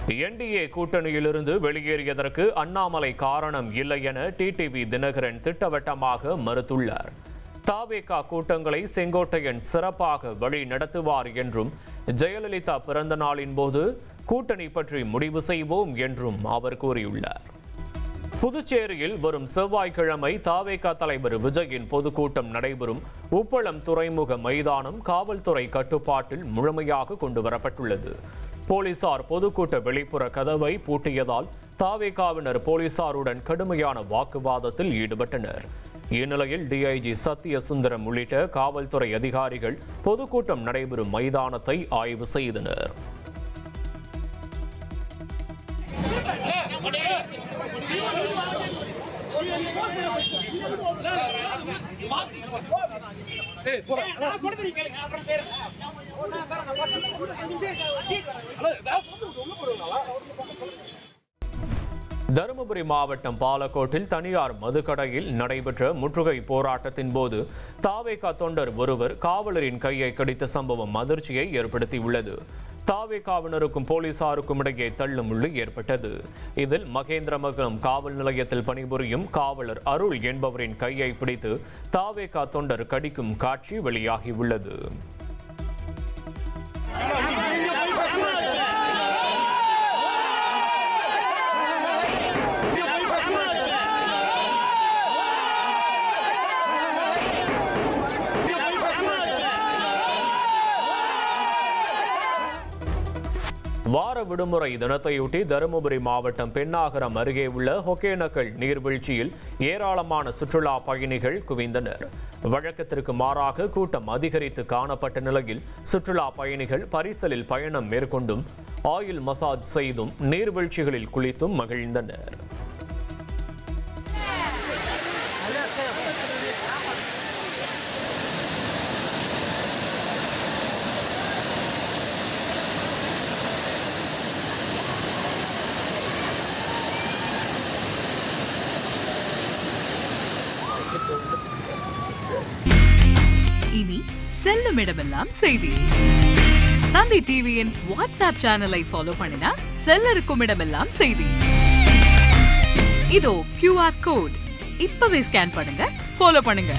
NDA கூட்டணியிலிருந்து வெளியேறியதற்கு அண்ணாமலை காரணம் இல்லை என டிடிவி தினகரன் திட்டவட்டமாக மறுத்துள்ளார். தாவேகா கூட்டங்களை செங்கோட்டையன் சிறப்பாக வழி நடத்துவார் என்றும், ஜெயலலிதா பிறந்த நாளின் போது கூட்டணி பற்றி முடிவு செய்வோம் என்றும் அவர் கூறியுள்ளார். புதுச்சேரியில் வரும் செவ்வாய்க்கிழமை தாவேகா தலைவர் விஜயின் பொதுக்கூட்டம் நடைபெறும் உப்பளம் துறைமுக மைதானம் காவல்துறை கட்டுப்பாட்டில் முழுமையாக கொண்டுவரப்பட்டுள்ளது. போலீசார் பொதுக்கூட்ட வெளிப்புற கதவை பூட்டியதால் தாவேகாவினர் போலீசாருடன் கடுமையான வாக்குவாதத்தில் ஈடுபட்டனர். இந்நிலையில் டிஐஜி சத்யசுந்தரம் உள்ளிட்ட காவல்துறை அதிகாரிகள் பொதுக்கூட்டம் நடைபெறும் மைதானத்தை ஆய்வு செய்தனர். தருமபுரி மாவட்டம் பாலக்கோட்டில் தனியார் மதுக்கடையில் நடைபெற்ற முற்றுகை போராட்டத்தின் போது தாவேகா தொண்டர் ஒருவர் காவலரின் கையை கடித்த சம்பவம் அதிர்ச்சியை ஏற்படுத்தியுள்ளது. தாவேகாவினருக்கும் போலீசாருக்கும் இடையே தள்ளுமுள்ளு ஏற்பட்டது. இதில் மகேந்திரமங்கலம் காவல் நிலையத்தில் பணிபுரியும் காவலர் அருள் என்பவரின் கையை பிடித்து தாவேகா தொண்டர் கடிக்கும் காட்சி வெளியாகியுள்ளது. வார விடுமுறை தினத்தையொட்டி தருமபுரி மாவட்டம் பென்னாகரம் அருகே உள்ள ஒகேனக்கல் நீர்வீழ்ச்சியில் ஏராளமான சுற்றுலா பயணிகள் குவிந்தனர். வழக்கத்திற்கு மாறாக கூட்டம் அதிகரித்து காணப்பட்ட நிலையில் சுற்றுலா பயணிகள் பரிசலில் பயணம் மேற்கொண்டும் ஆயில் மசாஜ் செய்தும் நீர்வீழ்ச்சிகளில் குளித்தும் மகிழ்ந்தனர். இனி செல்லும் இடமெல்லாம் செய்தி. தந்தி டிவியின் வாட்ஸ்அப் சேனலை ஃபாலோ பண்ணினா செல்ல இருக்கும் இடமெல்லாம் செய்தி. இதோ QR கோட் இப்பவே ஸ்கேன் பண்ணுங்க, ஃபாலோ பண்ணுங்க.